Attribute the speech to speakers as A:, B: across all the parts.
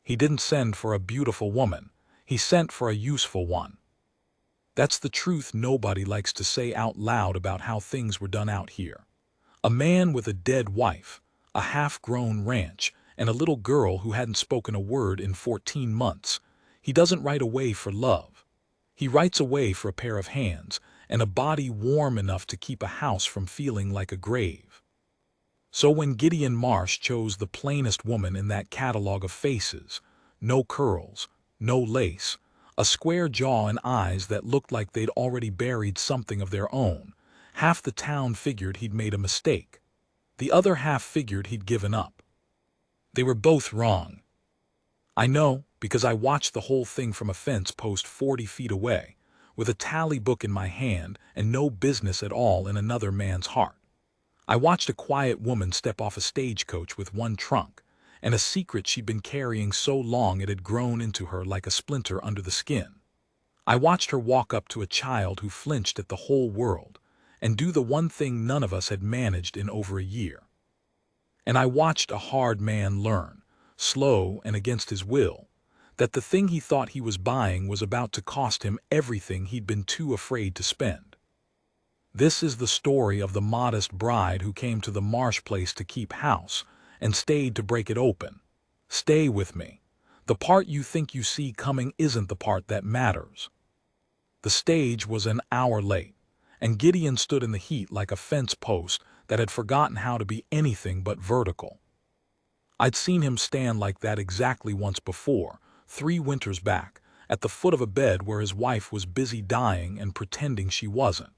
A: He didn't send for a beautiful woman. He sent for a useful one. That's the truth nobody likes to say out loud about how things were done out here. A man with a dead wife, a half-grown ranch, and a little girl who hadn't spoken a word in 14 months. He doesn't write away for love. He writes away for a pair of hands and a body warm enough to keep a house from feeling like a grave. So when Gideon Marsh chose the plainest woman in that catalog of faces, no curls, no lace, a square jaw and eyes that looked like they'd already buried something of their own, half the town figured he'd made a mistake. The other half figured he'd given up. They were both wrong. I know, because I watched the whole thing from a fence post 40 feet away, with a tally book in my hand and no business at all in another man's heart. I watched a quiet woman step off a stagecoach with one trunk, and a secret she'd been carrying so long it had grown into her like a splinter under the skin. I watched her walk up to a child who flinched at the whole world, and do the one thing none of us had managed in over a year. And I watched a hard man learn, slow and against his will, that the thing he thought he was buying was about to cost him everything he'd been too afraid to spend. This is the story of the modest bride who came to the Marsh place to keep house and stayed to break it open. Stay with me. The part you think you see coming isn't the part that matters. The stage was an hour late, and Gideon stood in the heat like a fence post that had forgotten how to be anything but vertical. I'd seen him stand like that exactly once before, 3 winters back, at the foot of a bed where his wife was busy dying and pretending she wasn't.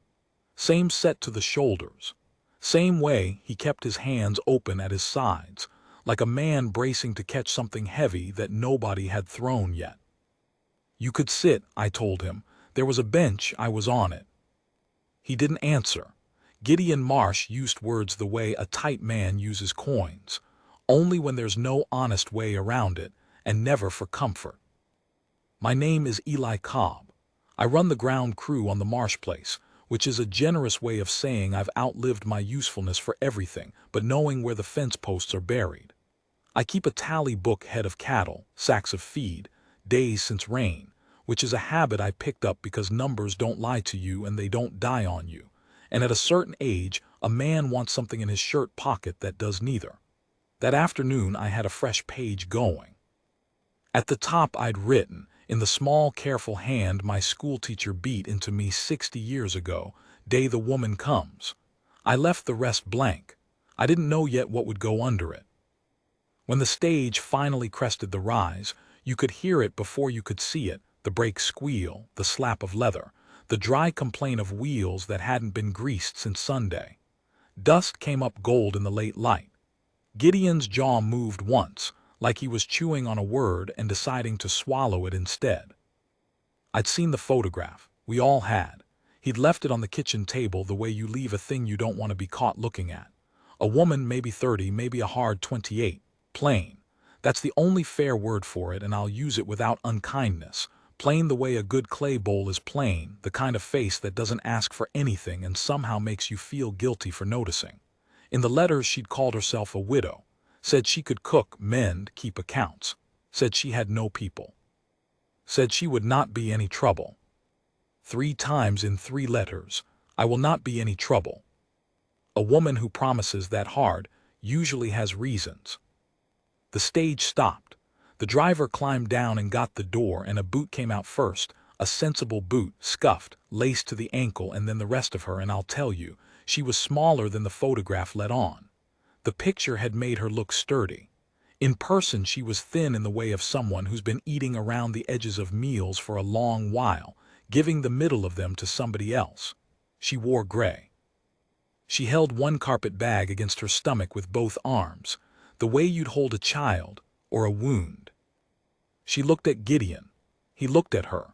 A: Same set to the shoulders. Same way he kept his hands open at his sides, like a man bracing to catch something heavy that nobody had thrown yet. You could sit, I told him. There was a bench, I was on it. He didn't answer. Gideon Marsh used words the way a tight man uses coins, only when there's no honest way around it, and never for comfort. My name is Eli Cobb. I run the ground crew on the Marsh place, which is a generous way of saying I've outlived my usefulness for everything but knowing where the fence posts are buried. I keep a tally book head of cattle, sacks of feed, days since rain, which is a habit I picked up because numbers don't lie to you and they don't die on you, and at a certain age a man wants something in his shirt pocket that does neither. That afternoon I had a fresh page going. At the top I'd written, in the small, careful hand my schoolteacher beat into me 60 years ago, "Day the woman comes." I left the rest blank. I didn't know yet what would go under it. When the stage finally crested the rise, you could hear it before you could see it, the brake squeal, the slap of leather, the dry complaint of wheels that hadn't been greased since Sunday. Dust came up gold in the late light. Gideon's jaw moved once, like he was chewing on a word and deciding to swallow it instead. I'd seen the photograph. We all had. He'd left it on the kitchen table the way you leave a thing you don't want to be caught looking at. A woman, maybe 30, maybe a hard 28. Plain. That's the only fair word for it, and I'll use it without unkindness. Plain the way a good clay bowl is plain, the kind of face that doesn't ask for anything and somehow makes you feel guilty for noticing. In the letters she'd called herself a widow. Said she could cook, mend, keep accounts. Said she had no people. Said she would not be any trouble. 3 times in 3 letters, I will not be any trouble. A woman who promises that hard usually has reasons. The stage stopped. The driver climbed down and got the door, and a boot came out first, a sensible boot, scuffed, laced to the ankle, and then the rest of her, and I'll tell you, she was smaller than the photograph let on. The picture had made her look sturdy. In person she was thin in the way of someone who's been eating around the edges of meals for a long while, giving the middle of them to somebody else. She wore gray. She held one carpet bag against her stomach with both arms, the way you'd hold a child or a wound. She looked at Gideon. He looked at her.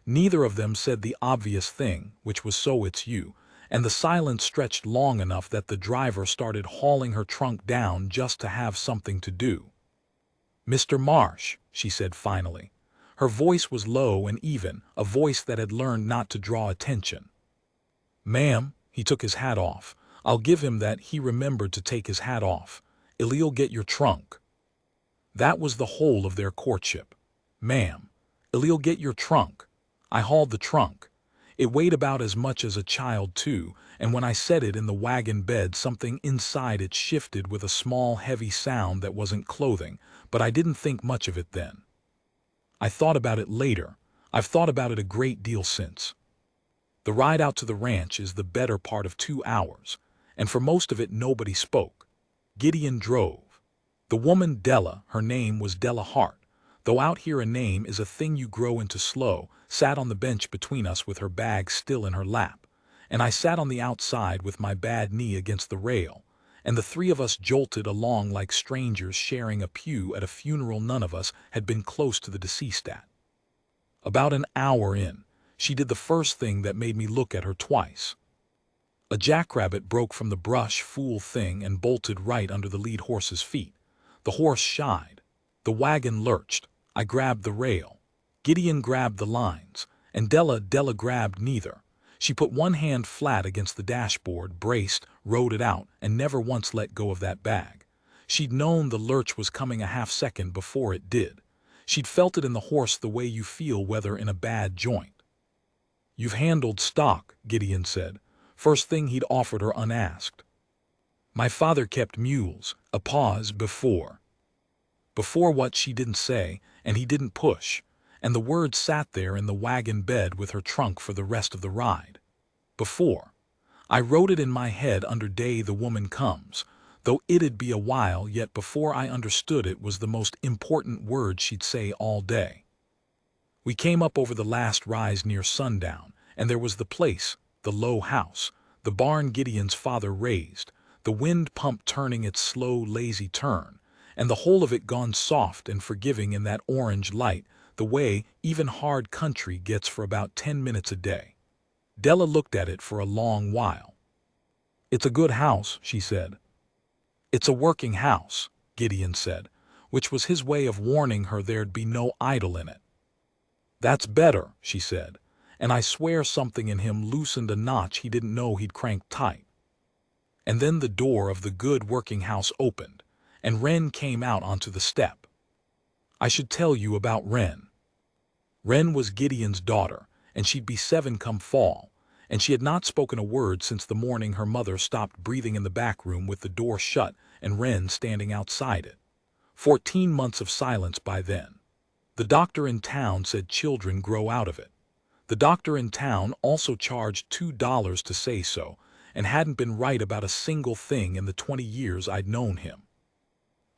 A: Neither of them said the obvious thing, which was "so it's you," and the silence stretched long enough that the driver started hauling her trunk down just to have something to do. "Mr. Marsh," she said finally. Her voice was low and even, a voice that had learned not to draw attention. "Ma'am," he took his hat off. I'll give him that he remembered to take his hat off. "I'll get your trunk." That was the whole of their courtship. "Ma'am, I'll get your trunk." I hauled the trunk. It weighed about as much as a child too, and when I set it in the wagon bed, something inside it shifted with a small, heavy sound that wasn't clothing, but I didn't think much of it then. I thought about it later. I've thought about it a great deal since. The ride out to the ranch is the better part of 2 hours, and for most of it nobody spoke. Gideon drove. The woman Della, her name was Della Hart, though out here a name is a thing you grow into slow, sat on the bench between us with her bag still in her lap, and I sat on the outside with my bad knee against the rail, and the three of us jolted along like strangers sharing a pew at a funeral none of us had been close to the deceased at. About an hour in, she did the first thing that made me look at her twice. A jackrabbit broke from the brush, fool thing, and bolted right under the lead horse's feet. The horse shied. The wagon lurched. I grabbed the rail. Gideon grabbed the lines, and Della grabbed neither. She put one hand flat against the dashboard, braced, rode it out, and never once let go of that bag. She'd known the lurch was coming a half-second before it did. She'd felt it in the horse the way you feel weather in a bad joint. "You've handled stock," Gideon said. First thing he'd offered her unasked. "My father kept mules." A pause. "Before." Before what she didn't say, and he didn't push, and the words sat there in the wagon bed with her trunk for the rest of the ride. Before. I wrote it in my head under day the woman comes, though it'd be a while yet before I understood it was the most important word she'd say all day. We came up over the last rise near sundown, and there was the place, the low house, the barn Gideon's father raised, the wind pump turning its slow, lazy turn, and the whole of it gone soft and forgiving in that orange light, the way even hard country gets for about 10 minutes a day. Della looked at it for a long while. "It's a good house," she said. "It's a working house," Gideon said, which was his way of warning her there'd be no idle in it. "That's better," she said, and I swear something in him loosened a notch he didn't know he'd cranked tight. And then the door of the good working house opened, and Wren came out onto the step. I should tell you about Wren. Wren was Gideon's daughter, and she'd be 7 come fall, and she had not spoken a word since the morning her mother stopped breathing in the back room with the door shut and Wren standing outside it. 14 months of silence by then. The doctor in town said children grow out of it. The doctor in town also charged $2 to say so, and hadn't been right about a single thing in the 20 years I'd known him.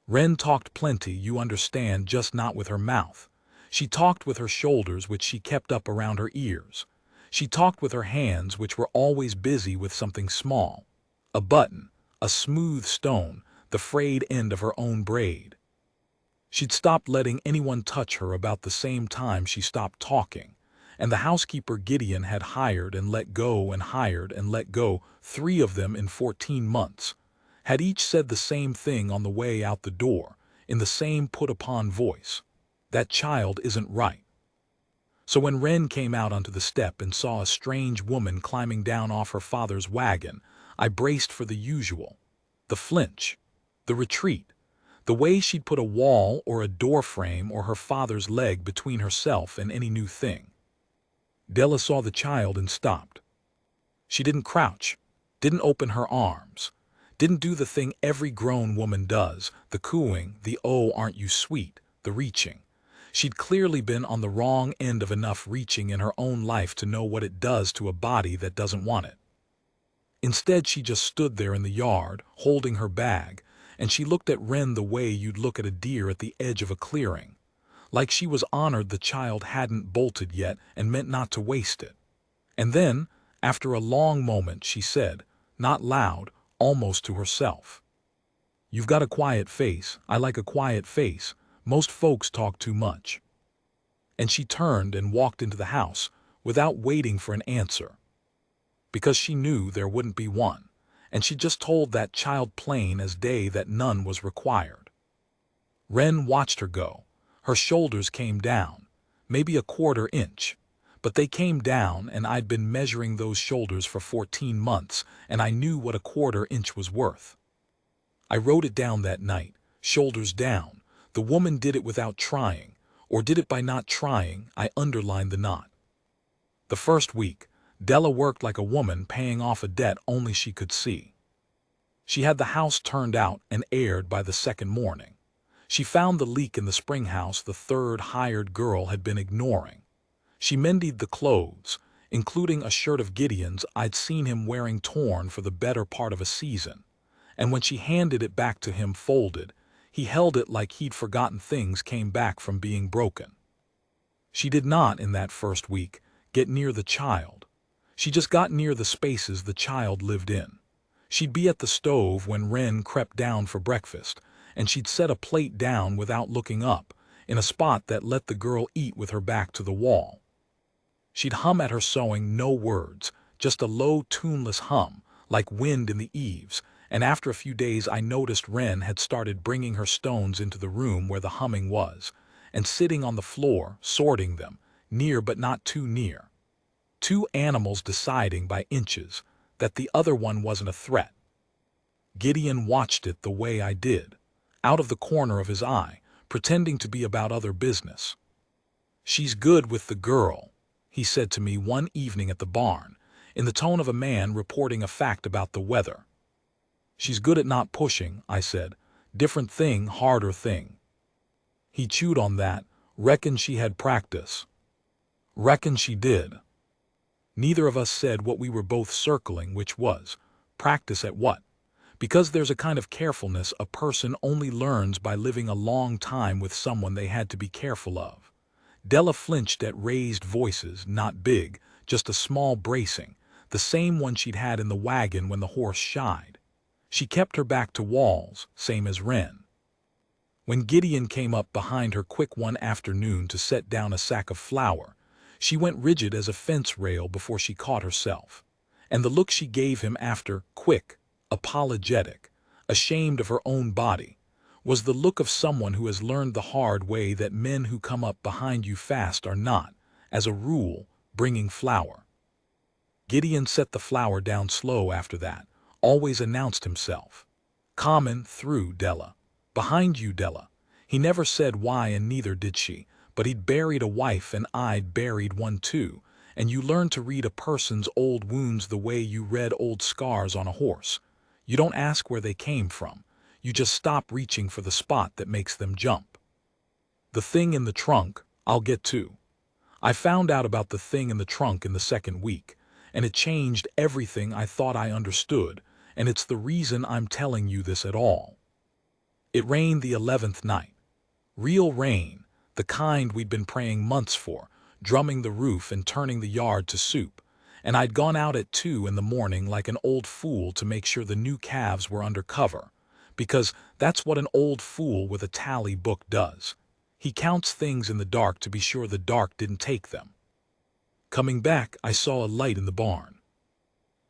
A: Wren talked plenty, you understand, just not with her mouth. She talked with her shoulders, which she kept up around her ears. She talked with her hands, which were always busy with something small. A button, a smooth stone, the frayed end of her own braid. She'd stopped letting anyone touch her about the same time she stopped talking, and the housekeeper Gideon had hired and let go and hired and let go, 3 of them in 14 months, had each said the same thing on the way out the door, in the same put-upon voice. "That child isn't right." So when Wren came out onto the step and saw a strange woman climbing down off her father's wagon, I braced for the usual. The flinch. The retreat. The way she'd put a wall or a door frame or her father's leg between herself and any new thing. Della saw the child and stopped. She didn't crouch, didn't open her arms, didn't do the thing every grown woman does, the cooing, the "oh, aren't you sweet," the reaching. She'd clearly been on the wrong end of enough reaching in her own life to know what it does to a body that doesn't want it. Instead, she just stood there in the yard, holding her bag, and she looked at Wren the way you'd look at a deer at the edge of a clearing, like she was honored the child hadn't bolted yet and meant not to waste it. And then, after a long moment, she said, not loud, almost to herself, "You've got a quiet face. I like a quiet face. Most folks talk too much." And she turned and walked into the house without waiting for an answer, because she knew there wouldn't be one. And she just told that child plain as day that none was required. Wren watched her go. Her shoulders came down, maybe a 1/4 inch, but they came down, and I'd been measuring those shoulders for 14 months, and I knew what a 1/4 inch was worth. I wrote it down that night, shoulders down, The woman did it without trying, or did it by not trying. I underlined the not. The first week, Della worked like a woman paying off a debt only she could see. She had the house turned out and aired by the second morning. She found the leak in the spring house the third hired girl had been ignoring. She mended the clothes, including a shirt of Gideon's I'd seen him wearing torn for the better part of a season, and when she handed it back to him folded, he held it like he'd forgotten things came back from being broken. She did not, in that first week, get near the child. She just got near the spaces the child lived in. She'd be at the stove when Wren crept down for breakfast, and she'd set a plate down without looking up, in a spot that let the girl eat with her back to the wall. She'd hum at her sewing, no words, just a low, tuneless hum, like wind in the eaves, and after a few days I noticed Wren had started bringing her stones into the room where the humming was, and sitting on the floor, sorting them, near but not too near. Two animals deciding by inches that the other one wasn't a threat. Gideon watched it the way I did, out of the corner of his eye, pretending to be about other business. "She's good with the girl," he said to me one evening at the barn, in the tone of a man reporting a fact about the weather. "She's good at not pushing," I said. "Different thing, harder thing." He chewed on that. "Reckon she had practice." "Reckon she did." Neither of us said what we were both circling, which was, practice at what? Because there's a kind of carefulness a person only learns by living a long time with someone they had to be careful of. Della flinched at raised voices, not big, just a small bracing, the same one she'd had in the wagon when the horse shied. She kept her back to walls, same as Wren. When Gideon came up behind her quick one afternoon to set down a sack of flour, she went rigid as a fence rail before she caught herself, and the look she gave him after, quick, apologetic, ashamed of her own body, was the look of someone who has learned the hard way that men who come up behind you fast are not, as a rule, bringing flour. Gideon set the flour down slow after that, always announced himself. "Common through, Della. Behind you, Della." He never said why, and neither did she, but he'd buried a wife and I'd buried one too, and you learn to read a person's old wounds the way you read old scars on a horse. You don't ask where they came from. You just stop reaching for the spot that makes them jump. The thing in the trunk, I'll get to. I found out about the thing in the trunk in the second week, and it changed everything I thought I understood, and it's the reason I'm telling you this at all. It rained the 11th night. Real rain, the kind we'd been praying months for, drumming the roof and turning the yard to soup, and I'd gone out at 2 in the morning like an old fool to make sure the new calves were under cover, because that's what an old fool with a tally book does. He counts things in the dark to be sure the dark didn't take them. Coming back, I saw a light in the barn.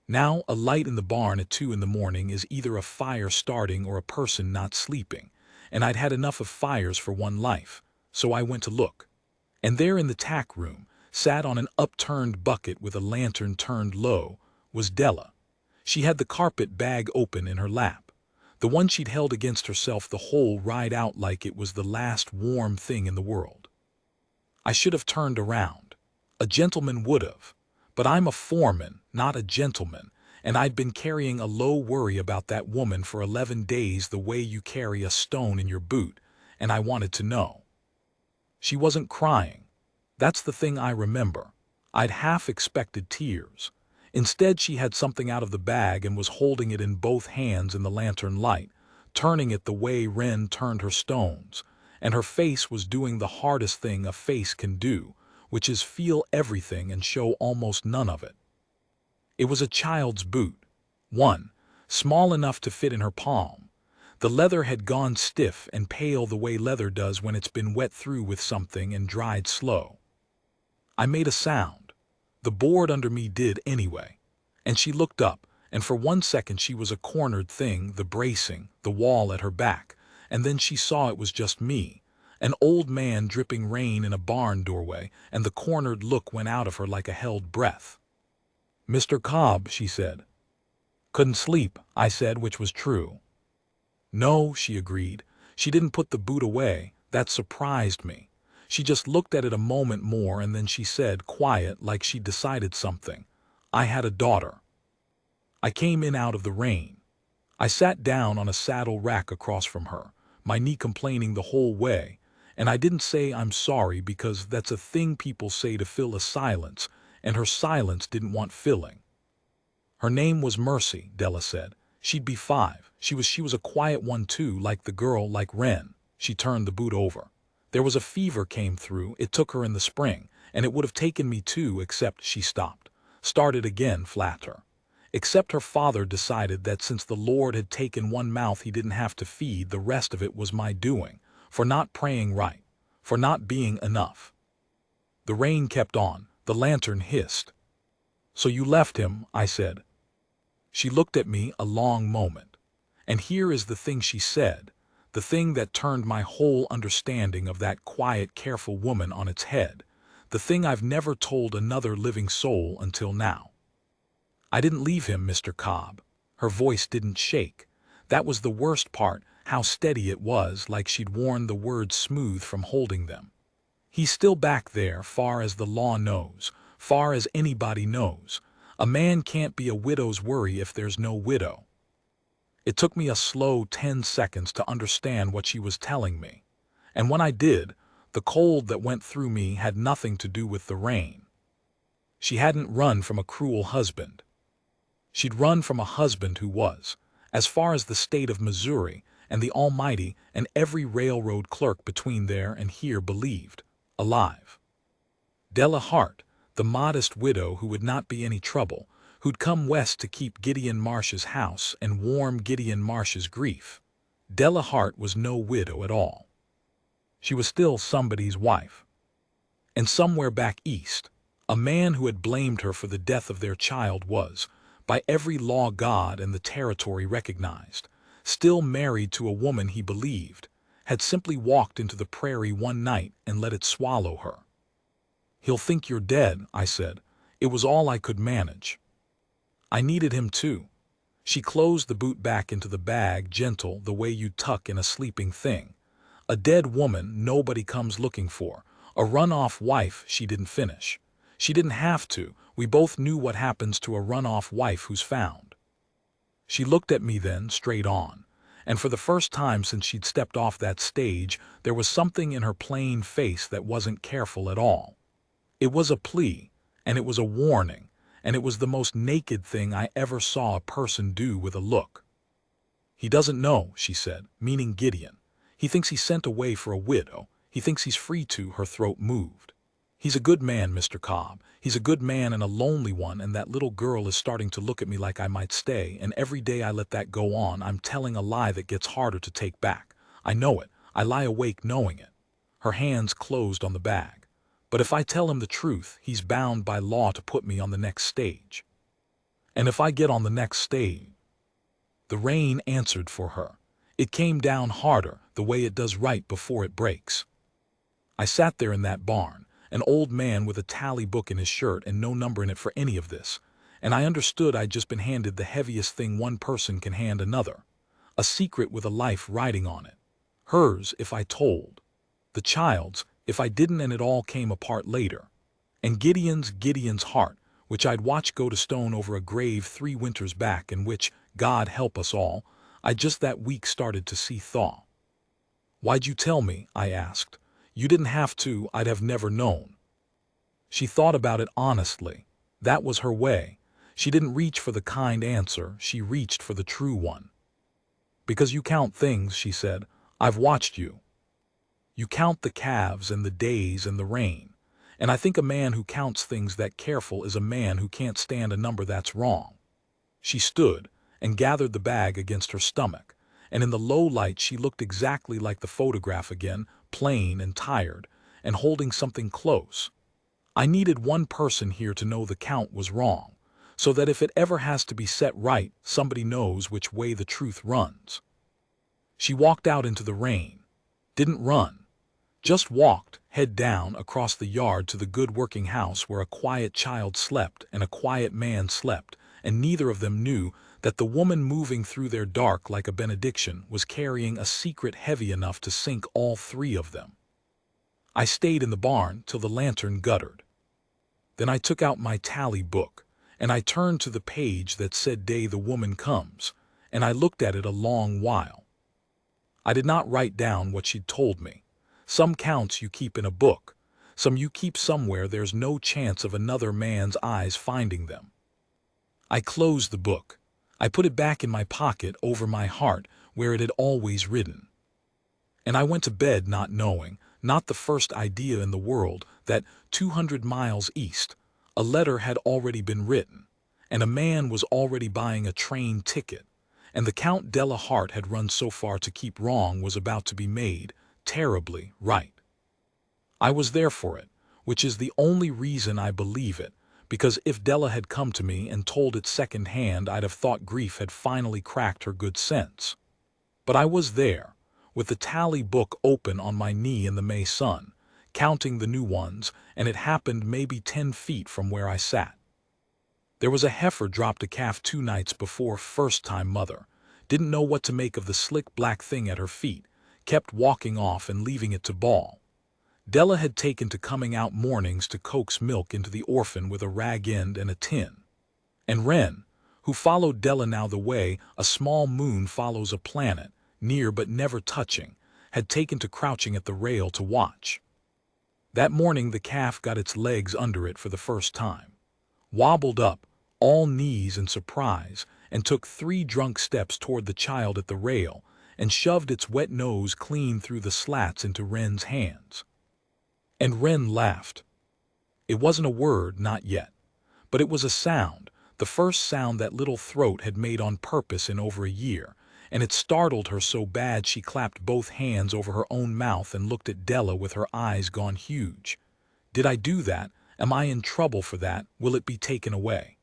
A: Now, a light in the barn at 2 in the morning is either a fire starting or a person not sleeping, and I'd had enough of fires for one life, so I went to look. And there in the tack room, sat on an upturned bucket with a lantern turned low, was Della. She had the carpet bag open in her lap, the one she'd held against herself the whole ride out like it was the last warm thing in the world. I should have turned around. A gentleman would have. But I'm a foreman, not a gentleman, and I'd been carrying a low worry about that woman for 11 days the way you carry a stone in your boot, and I wanted to know. She wasn't crying. That's the thing I remember. I'd half expected tears. Instead, she had something out of the bag and was holding it in both hands in the lantern light, turning it the way Wren turned her stones, and her face was doing the hardest thing a face can do, which is feel everything and show almost none of it. It was a child's boot. One, small enough to fit in her palm. The leather had gone stiff and pale the way leather does when it's been wet through with something and dried slow. I made a sound. The board under me did anyway. And she looked up, and for 1 second she was a cornered thing, the bracing, the wall at her back, and then she saw it was just me. An old man dripping rain in a barn doorway, and the cornered look went out of her like a held breath. "Mr. Cobb," she said. "Couldn't sleep," I said, which was true. "No," she agreed. She didn't put the boot away. That surprised me. She just looked at it a moment more and then she said, quiet, like she'd decided something, "I had a daughter." I came in out of the rain. I sat down on a saddle rack across from her, my knee complaining the whole way, and I didn't say I'm sorry because that's a thing people say to fill a silence, and her silence didn't want filling. Her name was Mercy, Della said. She'd be 5. She was a quiet one too, like the girl, like Wren. She turned the boot over. There was a fever came through, it took her in the spring, and it would have taken me too, except she stopped. Started again, flatter. Except her father decided that since the Lord had taken one mouth he didn't have to feed, the rest of it was my doing, for not praying right, for not being enough. The rain kept on, the lantern hissed. "So you left him," I said. She looked at me a long moment. And here is the thing she said, the thing that turned my whole understanding of that quiet, careful woman on its head, the thing I've never told another living soul until now. "I didn't leave him, Mr. Cobb." Her voice didn't shake. That was the worst part, how steady it was, like she'd worn the words smooth from holding them. "He's still back there, far as the law knows, far as anybody knows. A man can't be a widow's worry if there's no widow." It took me a slow 10 seconds to understand what she was telling me. And when I did, the cold that went through me had nothing to do with the rain. She hadn't run from a cruel husband. She'd run from a husband who was, as far as the state of Missouri and the Almighty and every railroad clerk between there and here believed, alive. Della Hart, the modest widow who would not be any trouble, who'd come west to keep Gideon Marsh's house and warm Gideon Marsh's grief. Della Hart was no widow at all. She was still somebody's wife. And somewhere back east, a man who had blamed her for the death of their child was, by every law God and the territory recognized, still married to a woman he believed, had simply walked into the prairie one night and let it swallow her. "He'll think you're dead," I said. It was all I could manage. I needed him too. She closed the boot back into the bag, gentle, the way you'd tuck in a sleeping thing. "A dead woman nobody comes looking for. A run-off wife," she didn't finish. She didn't have to. We both knew what happens to a run-off wife who's found. She looked at me then, straight on. And for the first time since she'd stepped off that stage, there was something in her plain face that wasn't careful at all. It was a plea, and it was a warning, and it was the most naked thing I ever saw a person do with a look. "He doesn't know," she said, meaning Gideon. "He thinks he's sent away for a widow. He thinks he's free to." Her throat moved. "He's a good man, Mr. Cobb. He's a good man and a lonely one, and that little girl is starting to look at me like I might stay, and every day I let that go on, I'm telling a lie that gets harder to take back. I know it. I lie awake knowing it." Her hands closed on the bag. "But if I tell him the truth, he's bound by law to put me on the next stage. And if I get on the next stage..." The rain answered for her. It came down harder, the way it does right before it breaks. I sat there in that barn, an old man with a tally book in his shirt and no number in it for any of this, and I understood I'd just been handed the heaviest thing one person can hand another. A secret with a life riding on it. Hers, if I told. The child's, if I didn't, and it all came apart later. And Gideon's heart, which I'd watched go to stone over a grave 3 winters back, and which, God help us all, I just that week started to see thaw. "Why'd you tell me?" I asked. "You didn't have to, I'd have never known." She thought about it honestly. That was her way. She didn't reach for the kind answer, she reached for the true one. "Because you count things," she said. "I've watched you. You count the calves and the days and the rain. And I think a man who counts things that careful is a man who can't stand a number that's wrong." She stood and gathered the bag against her stomach, and in the low light she looked exactly like the photograph again, plain and tired, and holding something close. "I needed one person here to know the count was wrong, so that if it ever has to be set right, somebody knows which way the truth runs." She walked out into the rain. Didn't run. Just walked, head down, across the yard to the good working house where a quiet child slept and a quiet man slept, and neither of them knew that the woman moving through their dark like a benediction was carrying a secret heavy enough to sink all three of them. I stayed in the barn till the lantern guttered. Then I took out my tally book, and I turned to the page that said Day the Woman Comes, and I looked at it a long while. I did not write down what she'd told me. Some counts you keep in a book, some you keep somewhere there's no chance of another man's eyes finding them. I closed the book. I put it back in my pocket over my heart where it had always ridden. And I went to bed not knowing, not the first idea in the world, that 200 miles east, a letter had already been written, and a man was already buying a train ticket, and the Count de la Hart had run so far to keep wrong was about to be made terribly right. I was there for it, which is the only reason I believe it, because if Della had come to me and told it second-hand, I'd have thought grief had finally cracked her good sense. But I was there, with the tally book open on my knee in the May sun, counting the new ones, and it happened maybe 10 feet from where I sat. There was a heifer dropped a calf 2 nights before, first-time mother. Didn't know what to make of the slick black thing at her feet, kept walking off and leaving it to bawl. Della had taken to coming out mornings to coax milk into the orphan with a rag end and a tin. And Wren, who followed Della now the way a small moon follows a planet, near but never touching, had taken to crouching at the rail to watch. That morning the calf got its legs under it for the first time, wobbled up, all knees in surprise, and took 3 drunk steps toward the child at the rail, and shoved its wet nose clean through the slats into Wren's hands. And Wren laughed. It wasn't a word, not yet, but it was a sound, the first sound that little throat had made on purpose in over a year, and it startled her so bad she clapped both hands over her own mouth and looked at Della with her eyes gone huge. Did I do that? Am I in trouble for that? Will it be taken away?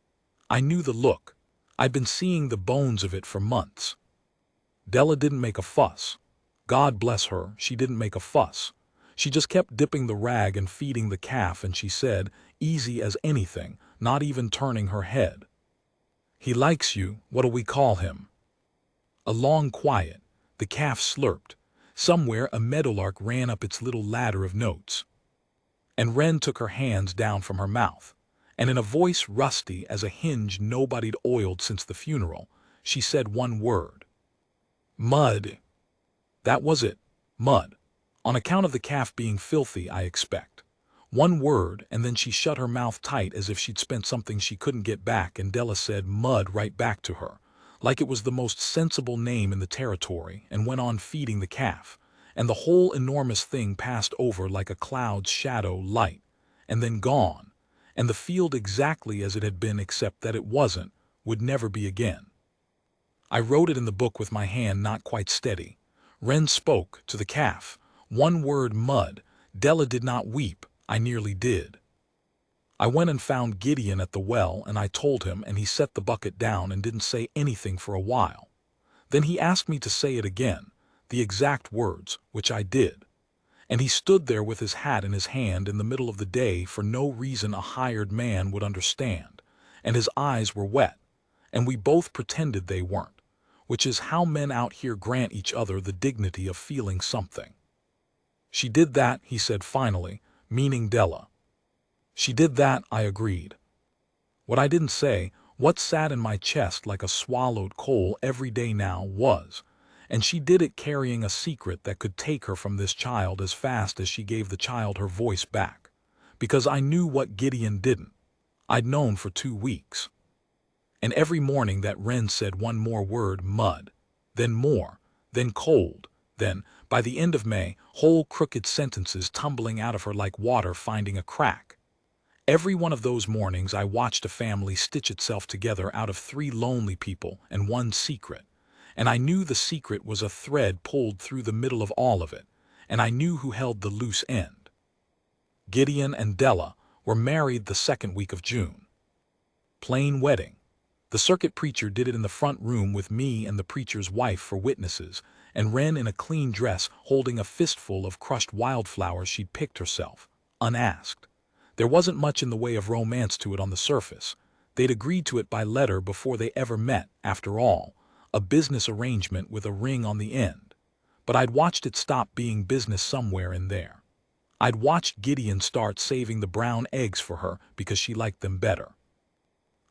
A: I knew the look. I'd been seeing the bones of it for months. Della didn't make a fuss. God bless her, she didn't make a fuss. She just kept dipping the rag and feeding the calf, and she said, easy as anything, not even turning her head, "He likes you, what'll we call him?" A long quiet. The calf slurped. Somewhere a meadowlark ran up its little ladder of notes. And Wren took her hands down from her mouth, and in a voice rusty as a hinge nobody'd oiled since the funeral, she said one word. "Mud." That was it. Mud. On account of the calf being filthy, I expect. One word, and then she shut her mouth tight as if she'd spent something she couldn't get back, and Della said mud right back to her, like it was the most sensible name in the territory, and went on feeding the calf, and the whole enormous thing passed over like a cloud's shadow light, and then gone, and the field exactly as it had been except that it wasn't, would never be again. I wrote it in the book with my hand not quite steady. Wren spoke to the calf. One word, mud. Della did not weep. I nearly did. I went and found Gideon at the well, and I told him, and he set the bucket down and didn't say anything for a while. Then he asked me to say it again, the exact words, which I did. And he stood there with his hat in his hand in the middle of the day for no reason a hired man would understand, and his eyes were wet, and we both pretended they weren't, which is how men out here grant each other the dignity of feeling something. "She did that," he said finally, meaning Della. "She did that," I agreed. What I didn't say, what sat in my chest like a swallowed coal every day now was, and she did it carrying a secret that could take her from this child as fast as she gave the child her voice back, because I knew what Gideon didn't. I'd known for 2 weeks. And every morning that Wren said one more word, mud, then more, then cold, then, by the end of May, whole crooked sentences tumbling out of her like water finding a crack. Every one of those mornings I watched a family stitch itself together out of 3 lonely people and 1 secret, and I knew the secret was a thread pulled through the middle of all of it, and I knew who held the loose end. Gideon and Della were married the 2nd week of June. Plain wedding. The circuit preacher did it in the front room with me and the preacher's wife for witnesses, and Wren in a clean dress holding a fistful of crushed wildflowers she'd picked herself, unasked. There wasn't much in the way of romance to it on the surface. They'd agreed to it by letter before they ever met, after all, a business arrangement with a ring on the end. But I'd watched it stop being business somewhere in there. I'd watched Gideon start saving the brown eggs for her because she liked them better.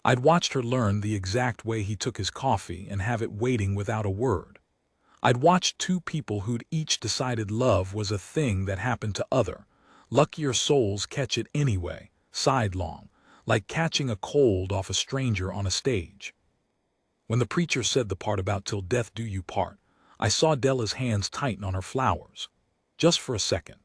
A: I'd watched her learn the exact way he took his coffee and have it waiting without a word. I'd watched two people who'd each decided love was a thing that happened to other, luckier souls catch it anyway, sidelong, like catching a cold off a stranger on a stage. When the preacher said the part about "till death do you part," I saw Della's hands tighten on her flowers. Just for a second.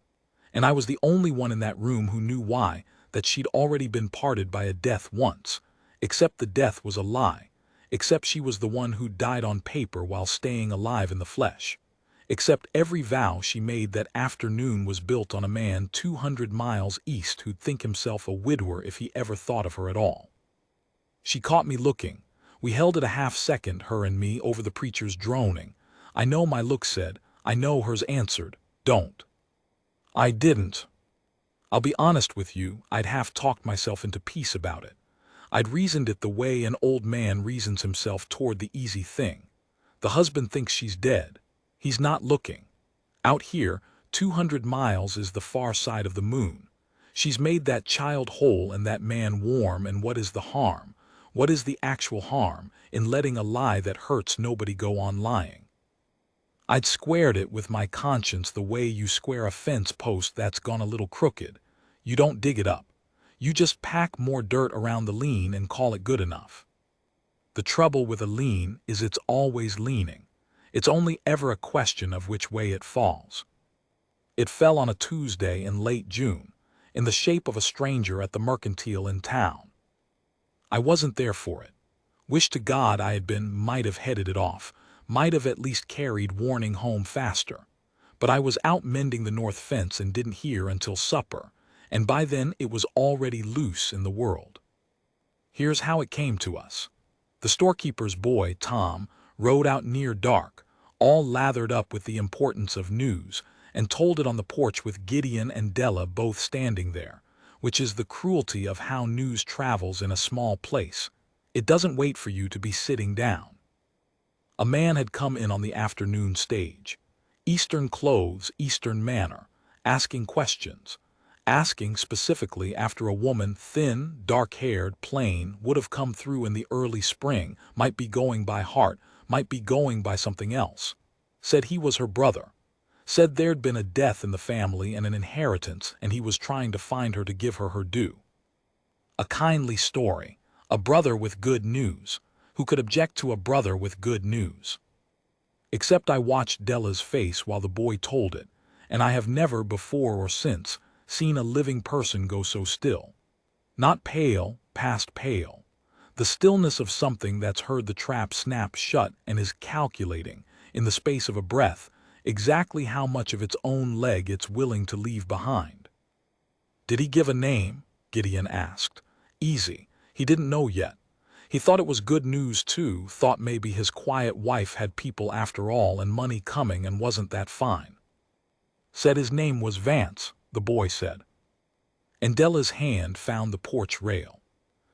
A: And I was the only one in that room who knew why, that she'd already been parted by a death once, except the death was a lie, except she was the one who died on paper while staying alive in the flesh, except every vow she made that afternoon was built on a man 200 miles east who'd think himself a widower if he ever thought of her at all. She caught me looking. We held it a half-second, her and me, over the preacher's droning. I know my look said, I know hers answered, don't. I didn't. I'll be honest with you, I'd half-talked myself into peace about it. I'd reasoned it the way an old man reasons himself toward the easy thing. The husband thinks she's dead. He's not looking. Out here, 200 miles is the far side of the moon. She's made that child whole and that man warm, and what is the harm? What is the actual harm in letting a lie that hurts nobody go on lying? I'd squared it with my conscience the way you square a fence post that's gone a little crooked. You don't dig it up. You just pack more dirt around the lean and call it good enough. The trouble with a lean is it's always leaning. It's only ever a question of which way it falls. It fell on a Tuesday in late June, in the shape of a stranger at the mercantile in town. I wasn't there for it. Wish to God I had been, might have headed it off, might have at least carried warning home faster. But I was out mending the north fence and didn't hear until supper, and by then it was already loose in the world. Here's how it came to us. The storekeeper's boy, Tom, rode out near dark, all lathered up with the importance of news, and told it on the porch with Gideon and Della both standing there, which is the cruelty of how news travels in a small place. It doesn't wait for you to be sitting down. A man had come in on the afternoon stage. Eastern clothes, Eastern manner, asking questions. Asking specifically after a woman, thin, dark-haired, plain, would have come through in the early spring, might be going by heart, might be going by something else. Said he was her brother. Said there'd been a death in the family and an inheritance, and he was trying to find her to give her her due. A kindly story. A brother with good news. Who could object to a brother with good news? Except I watched Della's face while the boy told it, and I have never before or since seen a living person go so still. Not pale, past pale. The stillness of something that's heard the trap snap shut and is calculating, in the space of a breath, exactly how much of its own leg it's willing to leave behind. Did he give a name? Gideon asked. Easy. He didn't know yet. He thought it was good news too, thought maybe his quiet wife had people after all and money coming and wasn't that fine. Said his name was Vance, the boy said. And Della's hand found the porch rail.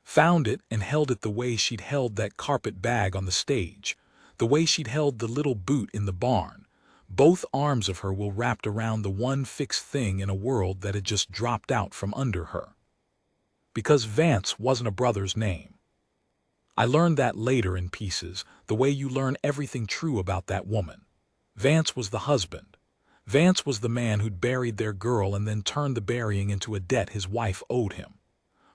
A: Found it and held it the way she'd held that carpet bag on the stage, the way she'd held the little boot in the barn. Both arms of her were wrapped around the one fixed thing in a world that had just dropped out from under her. Because Vance wasn't a brother's name. I learned that later in pieces, the way you learn everything true about that woman. Vance was the husband. Vance was the man who'd buried their girl and then turned the burying into a debt his wife owed him.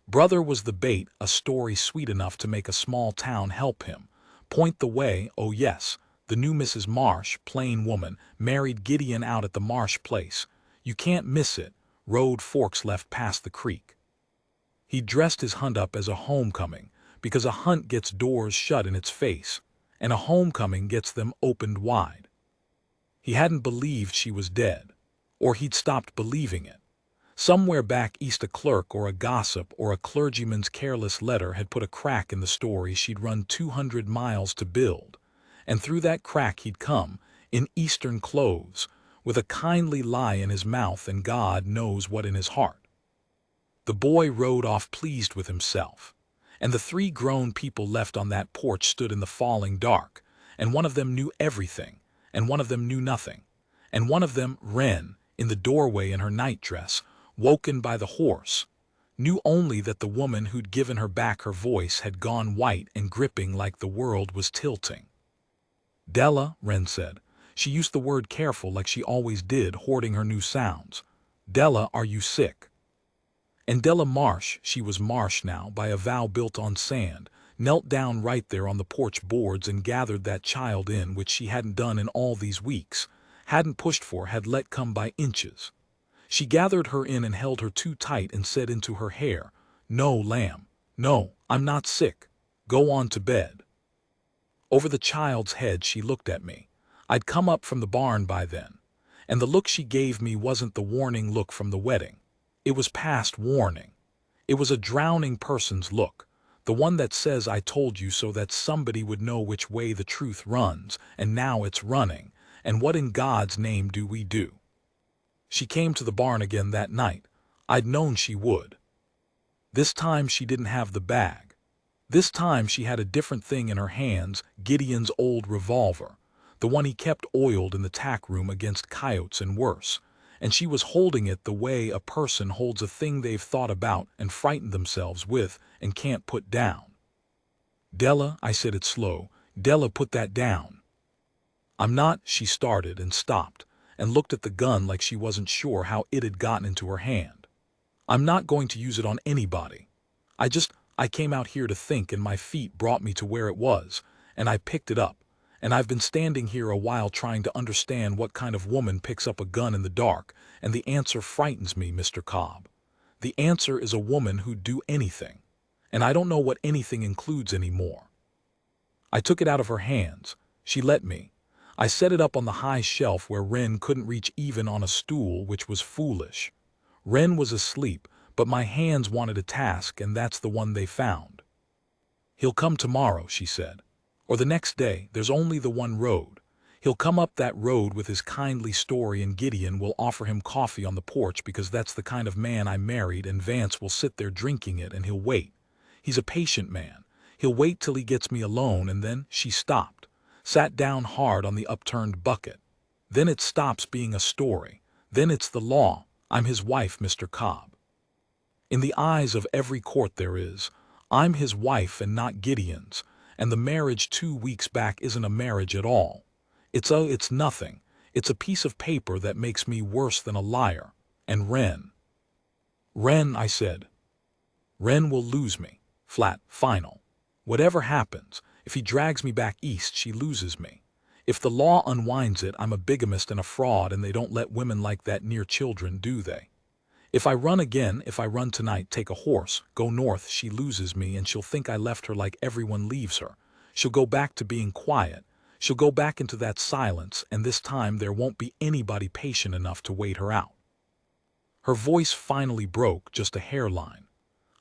A: Brother was the bait, a story sweet enough to make a small town help him. Point the way, oh yes, the new Mrs. Marsh, plain woman, married Gideon out at the Marsh place. You can't miss it, road forks left past the creek. He dressed his hunt up as a homecoming, because a hunt gets doors shut in its face, and a homecoming gets them opened wide. He hadn't believed she was dead, or he'd stopped believing it. Somewhere back east a clerk or a gossip or a clergyman's careless letter had put a crack in the story she'd run 200 miles to build, and through that crack he'd come, in Eastern clothes, with a kindly lie in his mouth and God knows what in his heart. The boy rode off pleased with himself. And the three grown people left on that porch stood in the falling dark, and one of them knew everything, and one of them knew nothing. And one of them, Wren, in the doorway in her nightdress, woken by the horse, knew only that the woman who'd given her back her voice had gone white and gripping like the world was tilting. "Della," Wren said. She used the word careful like she always did, hoarding her new sounds. "Della, are you sick?" And Della Marsh, she was Marsh now by a vow built on sand, knelt down right there on the porch boards and gathered that child in, which she hadn't done in all these weeks, hadn't pushed for, had let come by inches. She gathered her in and held her too tight and said into her hair, "No, lamb, no, I'm not sick. Go on to bed." Over the child's head she looked at me. I'd come up from the barn by then, and the look she gave me wasn't the warning look from the wedding. It was past warning. It was a drowning person's look, the one that says "I told you so" that somebody would know which way the truth runs, and now it's running, and what in God's name do we do? She came to the barn again that night. I'd known she would. This time she didn't have the bag. This time she had a different thing in her hands, Gideon's old revolver, the one he kept oiled in the tack room against coyotes and worse, and she was holding it the way a person holds a thing they've thought about and frightened themselves with and can't put down. "Della," I said it slow, "Della, put that down." "I'm not," she started and stopped, and looked at the gun like she wasn't sure how it had gotten into her hand. "I'm not going to use it on anybody. I came out here to think, and my feet brought me to where it was, and I picked it up, and I've been standing here a while trying to understand what kind of woman picks up a gun in the dark, and the answer frightens me, Mr. Cobb. The answer is a woman who'd do anything, and I don't know what anything includes anymore." I took it out of her hands. She let me. I set it up on the high shelf where Wren couldn't reach even on a stool, which was foolish. Wren was asleep, but my hands wanted a task, and that's the one they found. "He'll come tomorrow," she said. "Or the next day. There's only the one road. He'll come up that road with his kindly story, and Gideon will offer him coffee on the porch because that's the kind of man I married, and Vance will sit there drinking it, and he'll wait. He's a patient man. He'll wait till he gets me alone, and then—" She stopped, sat down hard on the upturned bucket. "Then it stops being a story. Then it's the law. I'm his wife, Mr. Cobb. In the eyes of every court there is, I'm his wife and not Gideon's, and the marriage 2 weeks back isn't a marriage at all. It's nothing. It's a piece of paper that makes me worse than a liar. And Wren, I said. Wren will lose me. Flat, final. Whatever happens, if he drags me back east, she loses me. If the law unwinds it, I'm a bigamist and a fraud, and they don't let women like that near children, do they? If I run again, if I run tonight, take a horse, go north, she loses me, and she'll think I left her like everyone leaves her. She'll go back to being quiet. She'll go back into that silence, and this time there won't be anybody patient enough to wait her out." Her voice finally broke, just a hairline.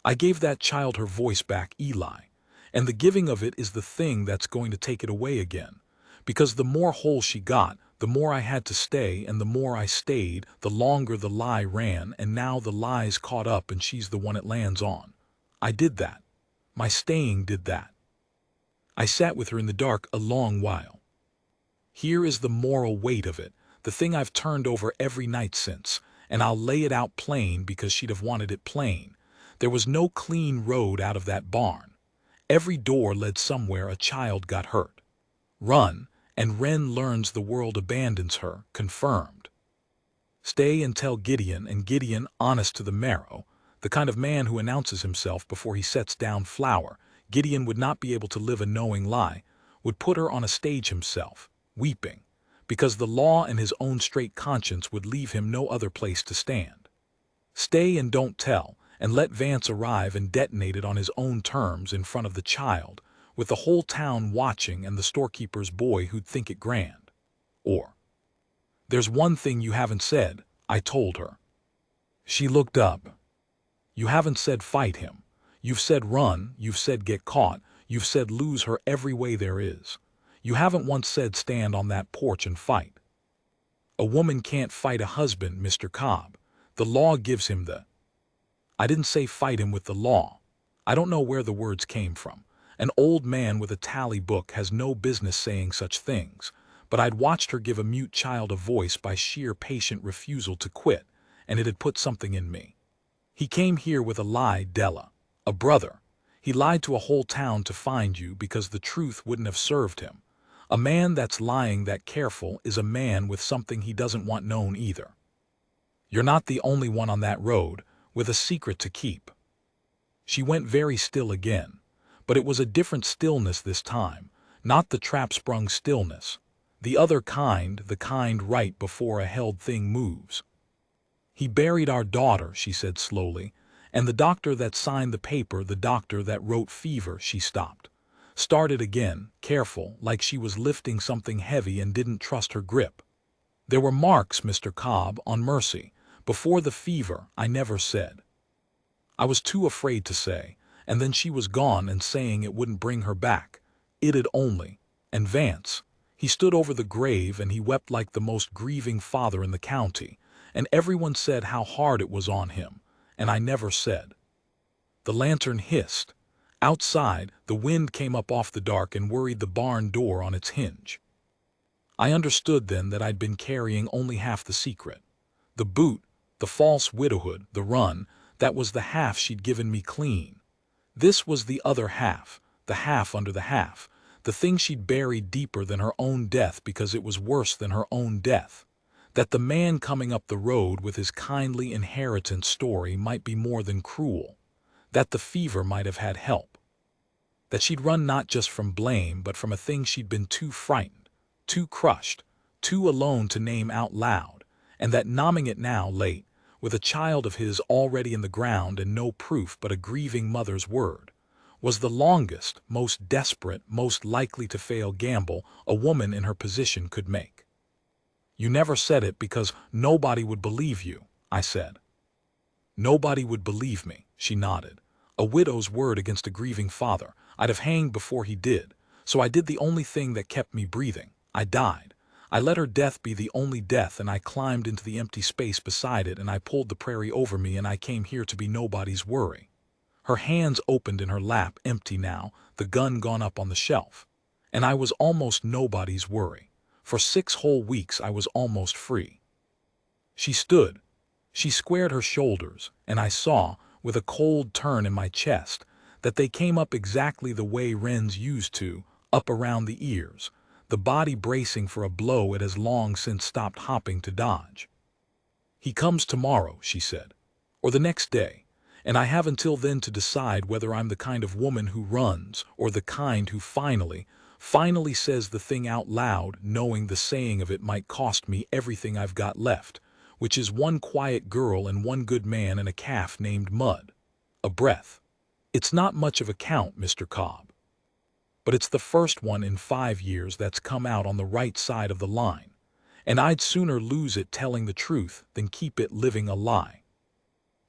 A: I gave that child her voice back, Eli, and the giving of it is the thing that's going to take it away again. Because the more whole she got, the more I had to stay, and the more I stayed, the longer the lie ran, and now the lie's caught up and she's the one it lands on. I did that. My staying did that. I sat with her in the dark a long while. Here is the moral weight of it, the thing I've turned over every night since, and I'll lay it out plain because she'd have wanted it plain. There was no clean road out of that barn. Every door led somewhere. A child got hurt. Run, and Wren learns the world abandons her, confirmed. Stay and tell Gideon, and Gideon, honest to the marrow, the kind of man who announces himself before he sets down flour, Gideon would not be able to live a knowing lie, would put her on a stage himself, weeping, because the law and his own straight conscience would leave him no other place to stand. Stay and don't tell, and let Vance arrive and detonate it on his own terms in front of the child, with the whole town watching and the storekeeper's boy who'd think it grand. Or, "There's one thing you haven't said," I told her. She looked up. "You haven't said fight him. You've said run, you've said get caught, you've said lose her every way there is. You haven't once said stand on that porch and fight. A woman can't fight a husband, Mr. Cobb. The law gives him the—" I didn't say fight him with the law. I don't know where the words came from. An old man with a tally book has no business saying such things, but I'd watched her give a mute child a voice by sheer patient refusal to quit, and it had put something in me. He came here with a lie, Della. A brother. He lied to a whole town to find you because the truth wouldn't have served him. A man that's lying that careful is a man with something he doesn't want known either. You're not the only one on that road with a secret to keep. She went very still again, but it was a different stillness this time, not the trap-sprung stillness. The other kind, the kind right before a held thing moves. He buried our daughter, she said slowly, and the doctor that signed the paper, the doctor that wrote fever, she stopped. Started again, careful, like she was lifting something heavy and didn't trust her grip. There were marks, Mr. Cobb, on Mercy. Before the fever, I never said. I was too afraid to say, and then she was gone and saying it wouldn't bring her back. It'd only. And Vance, he stood over the grave and he wept like the most grieving father in the county, and everyone said how hard it was on him, and I never said. The lantern hissed. Outside, the wind came up off the dark and worried the barn door on its hinge. I understood then that I'd been carrying only half the secret. The boot, the false widowhood, the run, that was the half she'd given me clean. This was the other half, the half under the half, the thing she'd buried deeper than her own death because it was worse than her own death. That the man coming up the road with his kindly inheritance story might be more than cruel. That the fever might have had help. That she'd run not just from blame but from a thing she'd been too frightened, too crushed, too alone to name out loud, and that numbing it now late, with a child of his already in the ground and no proof but a grieving mother's word, was the longest, most desperate, most likely to fail gamble a woman in her position could make. You never said it because nobody would believe you, I said. Nobody would believe me, she nodded. A widow's word against a grieving father. I'd have hanged before he did, so I did the only thing that kept me breathing. I died. I let her death be the only death, and I climbed into the empty space beside it, and I pulled the prairie over me, and I came here to be nobody's worry. Her hands opened in her lap, empty now, the gun gone up on the shelf. And I was almost nobody's worry. For 6 whole weeks I was almost free. She stood. She squared her shoulders, and I saw, with a cold turn in my chest, that they came up exactly the way wrens used to, up around the ears, the body bracing for a blow it has long since stopped hopping to dodge. He comes tomorrow, she said, or the next day, and I have until then to decide whether I'm the kind of woman who runs or the kind who finally says the thing out loud, knowing the saying of it might cost me everything I've got left, which is 1 quiet girl and 1 good man and a calf named Mud. A breath. It's not much of a count, Mr. Cobb. But it's the first one in 5 years that's come out on the right side of the line, and I'd sooner lose it telling the truth than keep it living a lie.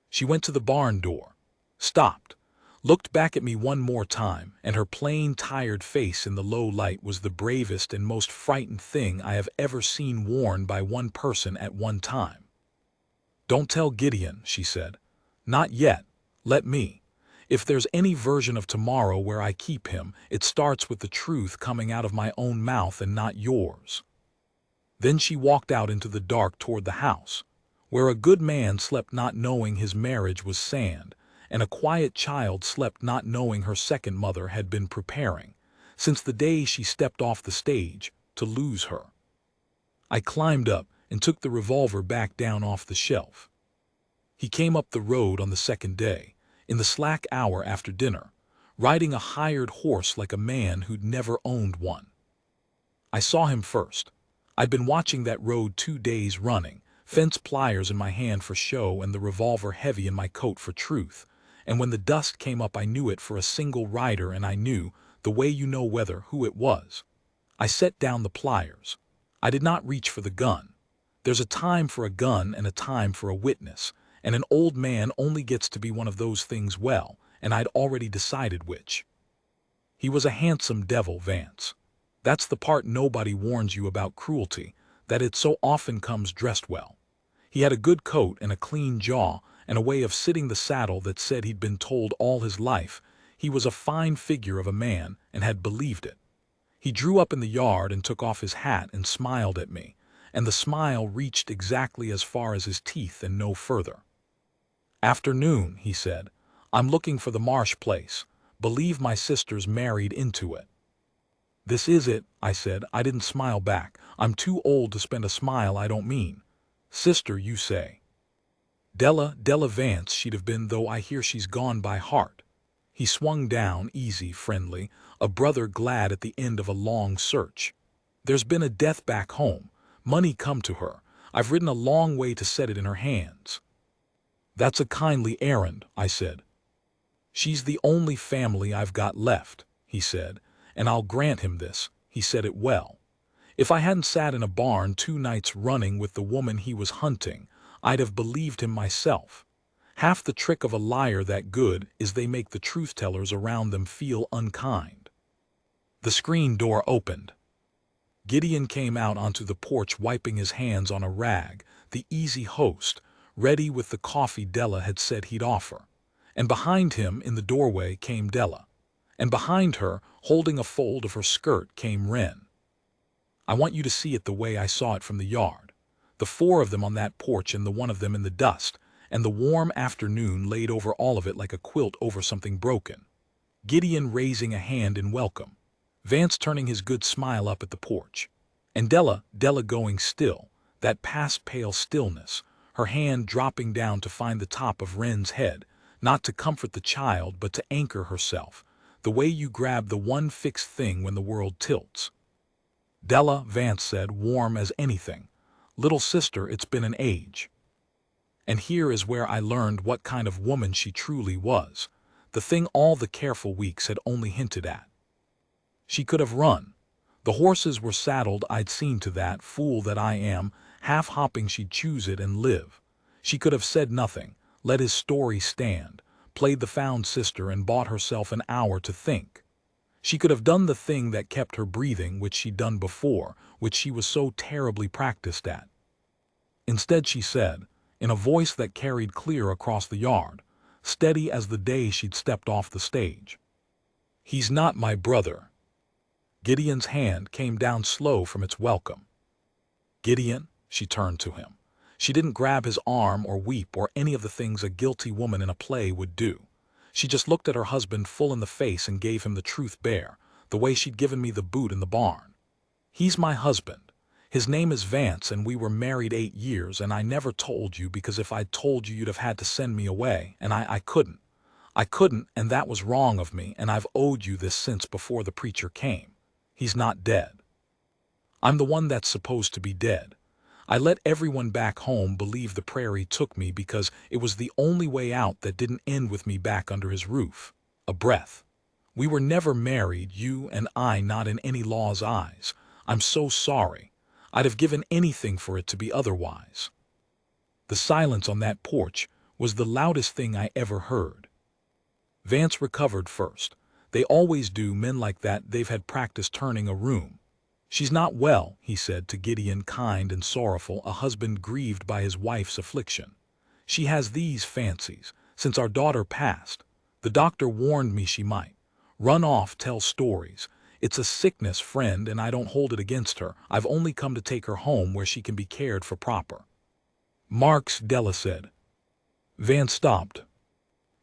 A: She went to the barn door, stopped, looked back at me one more time, and her plain, tired face in the low light was the bravest and most frightened thing I have ever seen worn by one person at one time. Don't tell Gideon, she said. Not yet. Let me. If there's any version of tomorrow where I keep him, it starts with the truth coming out of my own mouth and not yours. Then she walked out into the dark toward the house, where a good man slept not knowing his marriage was sand, and a quiet child slept not knowing her second mother had been preparing, since the day she stepped off the stage, to lose her. I climbed up and took the revolver back down off the shelf. He came up the road on the second day, in the slack hour after dinner, riding a hired horse like a man who'd never owned one. I saw him first. I'd been watching that road 2 days running, fence pliers in my hand for show and the revolver heavy in my coat for truth, and when the dust came up I knew it for a single rider, and I knew, the way you know whether, who it was. I set down the pliers. I did not reach for the gun. There's a time for a gun and a time for a witness, and an old man only gets to be one of those things well, and I'd already decided which. He was a handsome devil, Vance. That's the part nobody warns you about cruelty, that it so often comes dressed well. He had a good coat and a clean jaw, and a way of sitting the saddle that said he'd been told all his life he was a fine figure of a man and had believed it. He drew up in the yard and took off his hat and smiled at me, and the smile reached exactly as far as his teeth and no further. "Afternoon," he said. "I'm looking for the Marsh place. Believe my sister's married into it." "This is it," I said. I didn't smile back. I'm too old to spend a smile I don't mean. "Sister, you say?" Della Vance she'd have been, though I hear she's gone by heart." He swung down, easy, friendly, a brother glad at the end of a long search. "There's been a death back home. Money come to her. I've ridden a long way to set it in her hands." "That's a kindly errand," I said. "She's the only family I've got left," he said, "and I'll grant him this, he said it well. If I hadn't sat in a barn 2 nights running with the woman he was hunting, I'd have believed him myself. Half the trick of a liar that good is they make the truth-tellers around them feel unkind." The screen door opened. Gideon came out onto the porch wiping his hands on a rag, the easy host, ready with the coffee Della had said he'd offer. And behind him in the doorway came Della. And behind her, holding a fold of her skirt, came Wren. "I want you to see it the way I saw it from the yard. The 4 of them on that porch and the one of them in the dust, and the warm afternoon laid over all of it like a quilt over something broken." Gideon raising a hand in welcome. Vance turning his good smile up at the porch. And Della going still, that past pale stillness, her hand dropping down to find the top of Wren's head, not to comfort the child but to anchor herself, the way you grab the one fixed thing when the world tilts. "Della," Vance said, warm as anything, "little sister, it's been an age." And here is where I learned what kind of woman she truly was, the thing all the careful weeks had only hinted at. She could have run. The horses were saddled, I'd seen to that, fool that I am, half-hopping she'd choose it and live. She could have said nothing, let his story stand, played the found sister and bought herself an hour to think. She could have done the thing that kept her breathing, which she'd done before, which she was so terribly practiced at. Instead she said, in a voice that carried clear across the yard, steady as the day she'd stepped off the stage, "He's not my brother." Gideon's hand came down slow from its welcome. "Gideon," she turned to him. She didn't grab his arm or weep or any of the things a guilty woman in a play would do. She just looked at her husband full in the face and gave him the truth bare, the way she'd given me the boot in the barn. "He's my husband. His name is Vance, and we were married 8 years, and I never told you because if I'd told you you'd have had to send me away, and I couldn't. I couldn't, and that was wrong of me, and I've owed you this since before the preacher came. He's not dead. I'm the one that's supposed to be dead. I let everyone back home believe the prairie took me because it was the only way out that didn't end with me back under his roof. A breath. We were never married, you and I, not in any law's eyes. I'm so sorry. I'd have given anything for it to be otherwise." The silence on that porch was the loudest thing I ever heard. Vance recovered first. They always do, men like that, they've had practice turning a room. "She's not well," he said to Gideon, kind and sorrowful, a husband grieved by his wife's affliction. "She has these fancies, since our daughter passed. The doctor warned me she might. Run off, tell stories. It's a sickness, friend, and I don't hold it against her. I've only come to take her home where she can be cared for proper." "Marks," Della said. Vance stopped.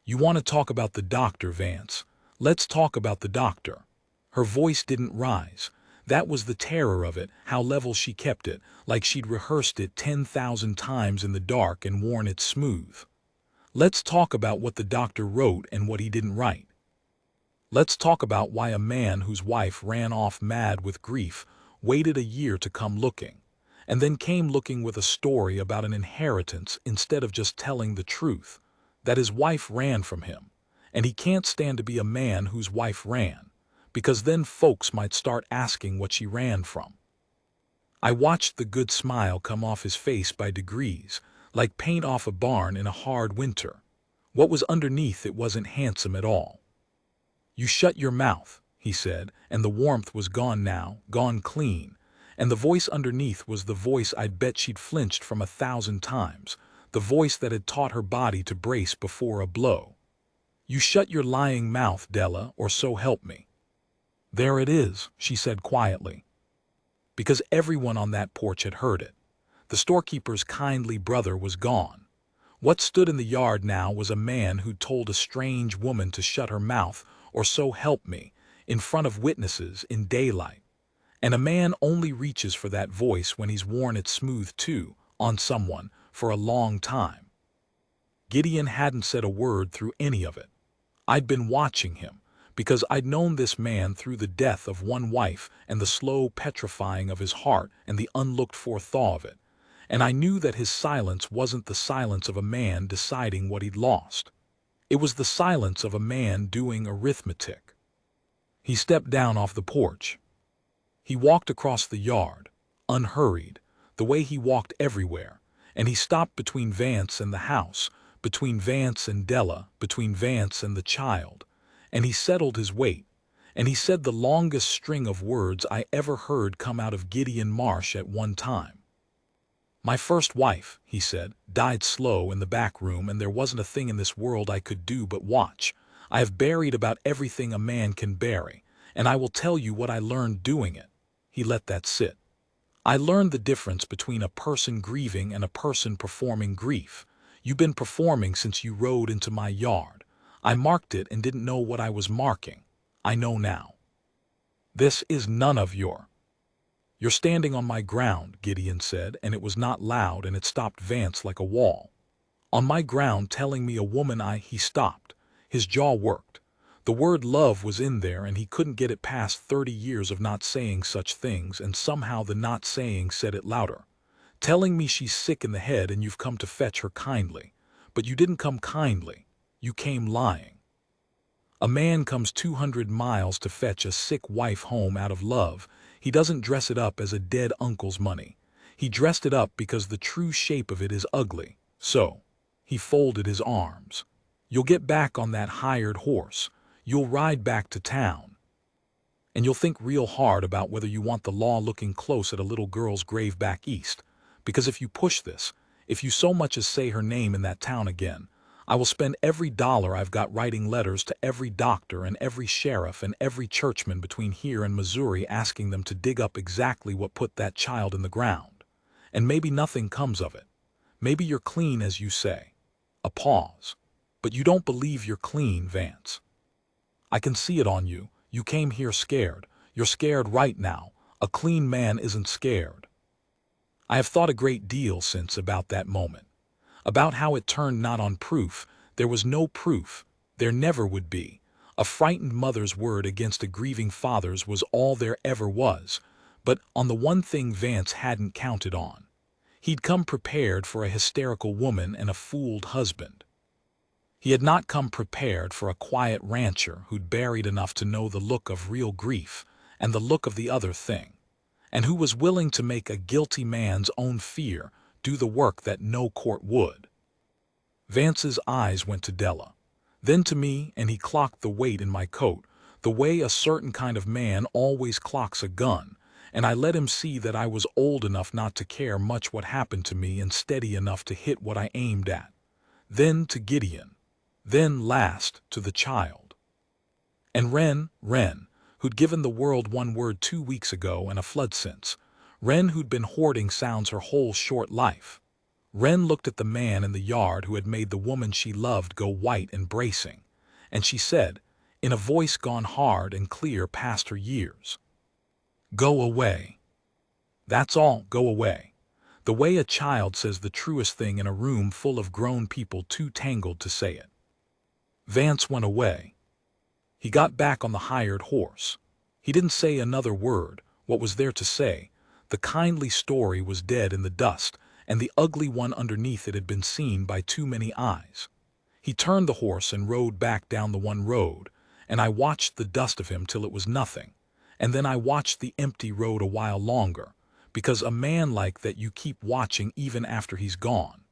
A: "You want to talk about the doctor, Vance? Let's talk about the doctor." Her voice didn't rise. That was the terror of it, how level she kept it, like she'd rehearsed it 10,000 times in the dark and worn it smooth. "Let's talk about what the doctor wrote and what he didn't write. Let's talk about why a man whose wife ran off mad with grief waited a year to come looking, and then came looking with a story about an inheritance instead of just telling the truth, that his wife ran from him, and he can't stand to be a man whose wife ran, because then folks might start asking what she ran from." I watched the good smile come off his face by degrees, like paint off a barn in a hard winter. What was underneath it wasn't handsome at all. "You shut your mouth," he said, and the warmth was gone now, gone clean, and the voice underneath was the voice I'd bet she'd flinched from 1,000 times, the voice that had taught her body to brace before a blow. "You shut your lying mouth, Della, or so help me." "There it is," she said quietly, because everyone on that porch had heard it. The storekeeper's kindly brother was gone. What stood in the yard now was a man who'd told a strange woman to shut her mouth, or so help me, in front of witnesses in daylight. And a man only reaches for that voice when he's worn it smooth too, on someone, for a long time. Gideon hadn't said a word through any of it. I'd been watching him, because I'd known this man through the death of one wife and the slow petrifying of his heart and the unlooked-for thaw of it. And I knew that his silence wasn't the silence of a man deciding what he'd lost. It was the silence of a man doing arithmetic. He stepped down off the porch. He walked across the yard, unhurried, the way he walked everywhere, and he stopped between Vance and the house, between Vance and Della, between Vance and the child, and he settled his weight, and he said the longest string of words I ever heard come out of Gideon Marsh at one time. "My first wife," he said, "died slow in the back room, and there wasn't a thing in this world I could do but watch. I have buried about everything a man can bury, and I will tell you what I learned doing it." He let that sit. "I learned the difference between a person grieving and a person performing grief. You've been performing since you rode into my yard. I marked it and didn't know what I was marking. I know now. This is none of your—" "You're standing on my ground," Gideon said, and it was not loud, and it stopped Vance like a wall. "On my ground telling me a woman He stopped. His jaw worked. The word love was in there, and he couldn't get it past 30 years of not saying such things, and somehow the not saying said it louder. Telling me she's sick in the head and you've come to fetch her kindly. But you didn't come kindly. You came lying. A man comes 200 miles to fetch a sick wife home out of love. He doesn't dress it up as a dead uncle's money. He dressed it up because the true shape of it is ugly. So," he folded his arms, "you'll get back on that hired horse. You'll ride back to town. And you'll think real hard about whether you want the law looking close at a little girl's grave back east. Because if you push this, if you so much as say her name in that town again, I will spend every dollar I've got writing letters to every doctor and every sheriff and every churchman between here and Missouri asking them to dig up exactly what put that child in the ground. And maybe nothing comes of it. Maybe you're clean as you say." A pause. "But you don't believe you're clean, Vance. I can see it on you. You came here scared. You're scared right now. A clean man isn't scared." I have thought a great deal since about that moment. About how it turned not on proof. There was no proof. There never would be. A frightened mother's word against a grieving father's was all there ever was. But on the one thing Vance hadn't counted on. He'd come prepared for a hysterical woman and a fooled husband. He had not come prepared for a quiet rancher who'd buried enough to know the look of real grief and the look of the other thing, and who was willing to make a guilty man's own fear do the work that no court would. Vance's eyes went to Della, then to me, and he clocked the weight in my coat, the way a certain kind of man always clocks a gun, and I let him see that I was old enough not to care much what happened to me and steady enough to hit what I aimed at. Then to Gideon. Then last to the child. And Wren, who'd given the world one word 2 weeks ago and a flood since. Wren who'd been hoarding sounds her whole short life. Wren looked at the man in the yard who had made the woman she loved go white and bracing, and she said, in a voice gone hard and clear past her years, "Go away. That's all, go away." The way a child says the truest thing in a room full of grown people too tangled to say it. Vance went away. He got back on the hired horse. He didn't say another word. What was there to say? The kindly story was dead in the dust, and the ugly one underneath it had been seen by too many eyes. He turned the horse and rode back down the one road, and I watched the dust of him till it was nothing, and then I watched the empty road a while longer, because a man like that you keep watching even after he's gone.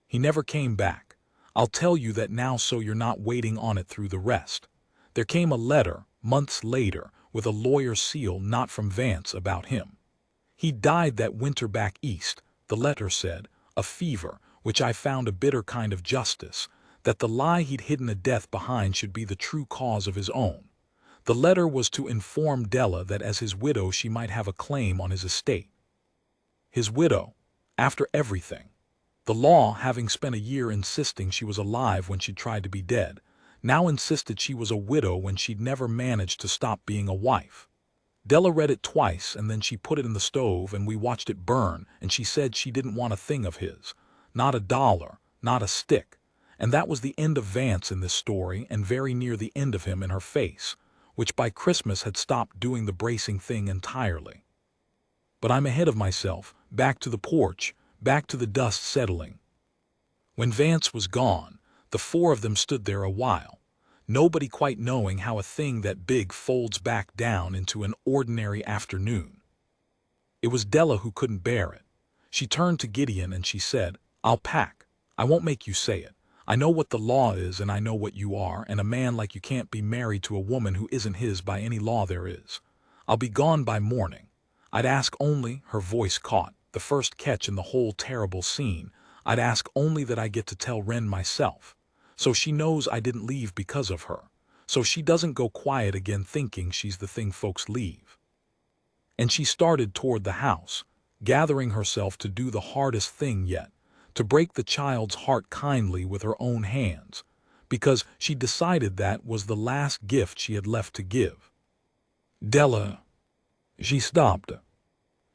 A: He never came back. I'll tell you that now so you're not waiting on it through the rest. There came a letter, months later, with a lawyer's seal not from Vance about him. He died that winter back east, the letter said, a fever, which I found a bitter kind of justice, that the lie he'd hidden a death behind should be the true cause of his own. The letter was to inform Della that as his widow she might have a claim on his estate. His widow, after everything. The law, having spent a year insisting she was alive when she tried to be dead, now insisted she was a widow when she'd never managed to stop being a wife. Della read it twice, and then she put it in the stove and we watched it burn, and she said she didn't want a thing of his. Not a dollar, not a stick. And that was the end of Vance in this story, and very near the end of him in her face, which by Christmas had stopped doing the bracing thing entirely. But I'm ahead of myself, back to the porch, back to the dust settling. When Vance was gone, the four of them stood there a while, nobody quite knowing how a thing that big folds back down into an ordinary afternoon. It was Della who couldn't bear it. She turned to Gideon and she said, "I'll pack. I won't make you say it. I know what the law is and I know what you are, and a man like you can't be married to a woman who isn't his by any law there is. I'll be gone by morning. I'd ask only," her voice caught, the first catch in the whole terrible scene, "I'd ask only that I get to tell Wren myself. So she knows I didn't leave because of her. So she doesn't go quiet again thinking she's the thing folks leave." And she started toward the house, gathering herself to do the hardest thing yet, to break the child's heart kindly with her own hands, because she decided that was the last gift she had left to give. "Della," she stopped.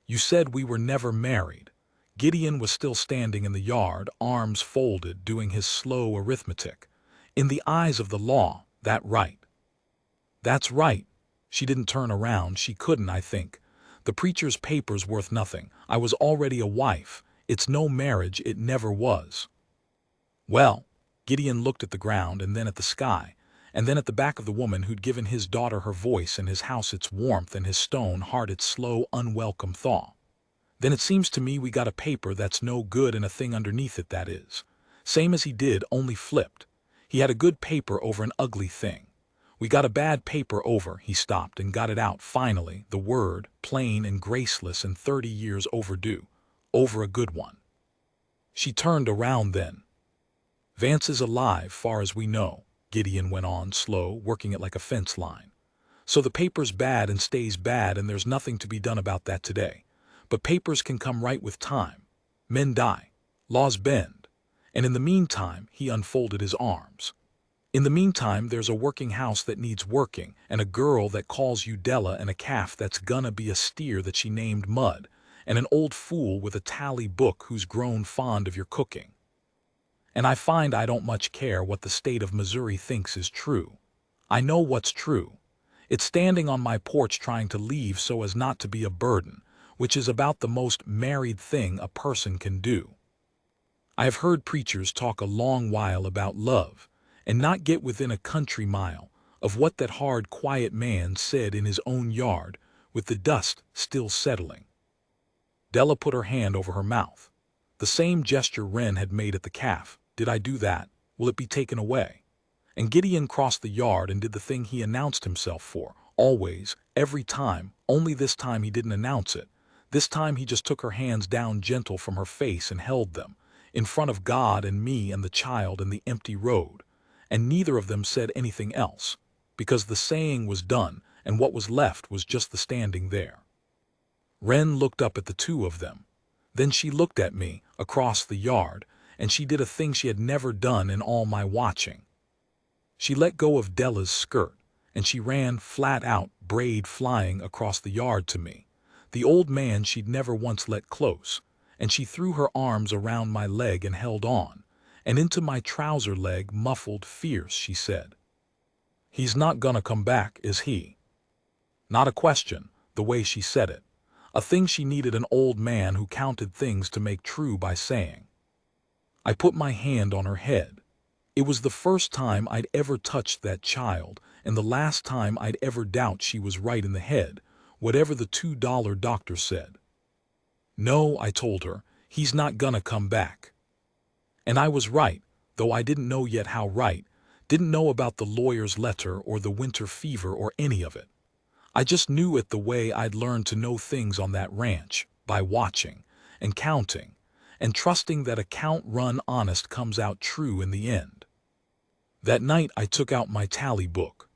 A: "You said we were never married." Gideon was still standing in the yard, arms folded, doing his slow arithmetic. "In the eyes of the law, that right?" "That's right." She didn't turn around. She couldn't, I think. "The preacher's paper's worth nothing. I was already a wife. It's no marriage, it never was." "Well," Gideon looked at the ground and then at the sky, and then at the back of the woman who'd given his daughter her voice and his house its warmth and his stone heart its slow, unwelcome thaw. "Then it seems to me we got a paper that's no good and a thing underneath it that is. Same as he did, only flipped. He had a good paper over an ugly thing. We got a bad paper over," he stopped and got it out finally, the word, plain and graceless and 30 years overdue, "over a good one." She turned around then. "Vance is alive, far as we know," Gideon went on, slow, working it like a fence line. "So the paper's bad and stays bad, and there's nothing to be done about that today. But papers can come right with time. Men die. Laws bend. And in the meantime," he unfolded his arms, "in the meantime there's a working house that needs working, and a girl that calls you Della, and a calf that's gonna be a steer that she named Mud, and an old fool with a tally book who's grown fond of your cooking. And I find I don't much care what the state of Missouri thinks is true. I know what's true. It's standing on my porch trying to leave so as not to be a burden, which is about the most married thing a person can do. I have heard preachers talk a long while about love, and not get within a country mile of what that hard, quiet man said in his own yard, with the dust still settling." Della put her hand over her mouth. The same gesture Wren had made at the calf. "Did I do that? Will it be taken away?" And Gideon crossed the yard and did the thing he announced himself for, always, every time, only this time he didn't announce it. This time he just took her hands down gentle from her face and held them, in front of God and me and the child and the empty road, and neither of them said anything else, because the saying was done and what was left was just the standing there. Wren looked up at the two of them. Then she looked at me, across the yard, and she did a thing she had never done in all my watching. She let go of Della's skirt, and she ran flat out, braid flying across the yard to me, the old man she'd never once let close, and she threw her arms around my leg and held on, and into my trouser leg, muffled, fierce, she said, "He's not gonna come back, is he?" Not a question, the way she said it. A thing she needed an old man who counted things to make true by saying. I put my hand on her head. It was the first time I'd ever touched that child, and the last time I'd ever doubt she was right in the head, whatever the $2 doctor said. "No," I told her, "he's not gonna come back." And I was right, though I didn't know yet how right, didn't know about the lawyer's letter or the winter fever or any of it. I just knew it the way I'd learned to know things on that ranch, by watching and counting, and trusting that a count run honest comes out true in the end. That night I took out my tally book.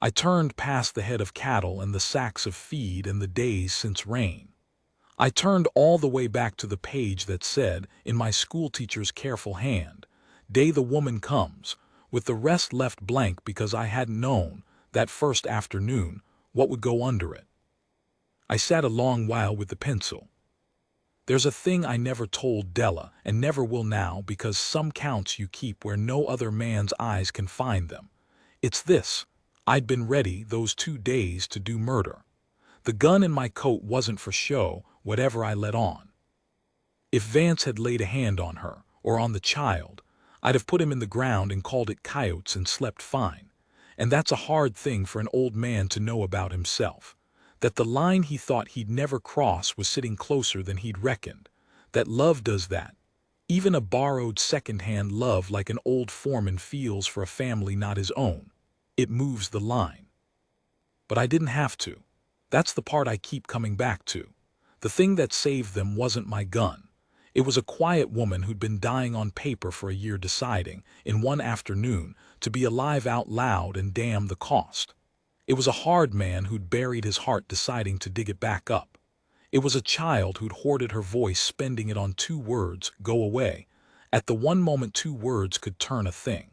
A: I turned past the head of cattle and the sacks of feed and the days since rain. I turned all the way back to the page that said, in my schoolteacher's careful hand, "Day the woman comes," with the rest left blank because I hadn't known, that first afternoon, what would go under it. I sat a long while with the pencil. There's a thing I never told Della, and never will now, because some counts you keep where no other man's eyes can find them. It's this: I'd been ready those 2 days to do murder. The gun in my coat wasn't for show, whatever I let on. If Vance had laid a hand on her, or on the child, I'd have put him in the ground and called it coyotes and slept fine. And that's a hard thing for an old man to know about himself. That the line he thought he'd never cross was sitting closer than he'd reckoned. That love does that. Even a borrowed second-hand love, like an old foreman feels for a family not his own. It moves the line. But I didn't have to. That's the part I keep coming back to. The thing that saved them wasn't my gun. It was a quiet woman who'd been dying on paper for a year, deciding, in one afternoon, to be alive out loud and damn the cost. It was a hard man who'd buried his heart, deciding to dig it back up. It was a child who'd hoarded her voice, spending it on 2 words, "Go away." At the one moment 2 words could turn a thing.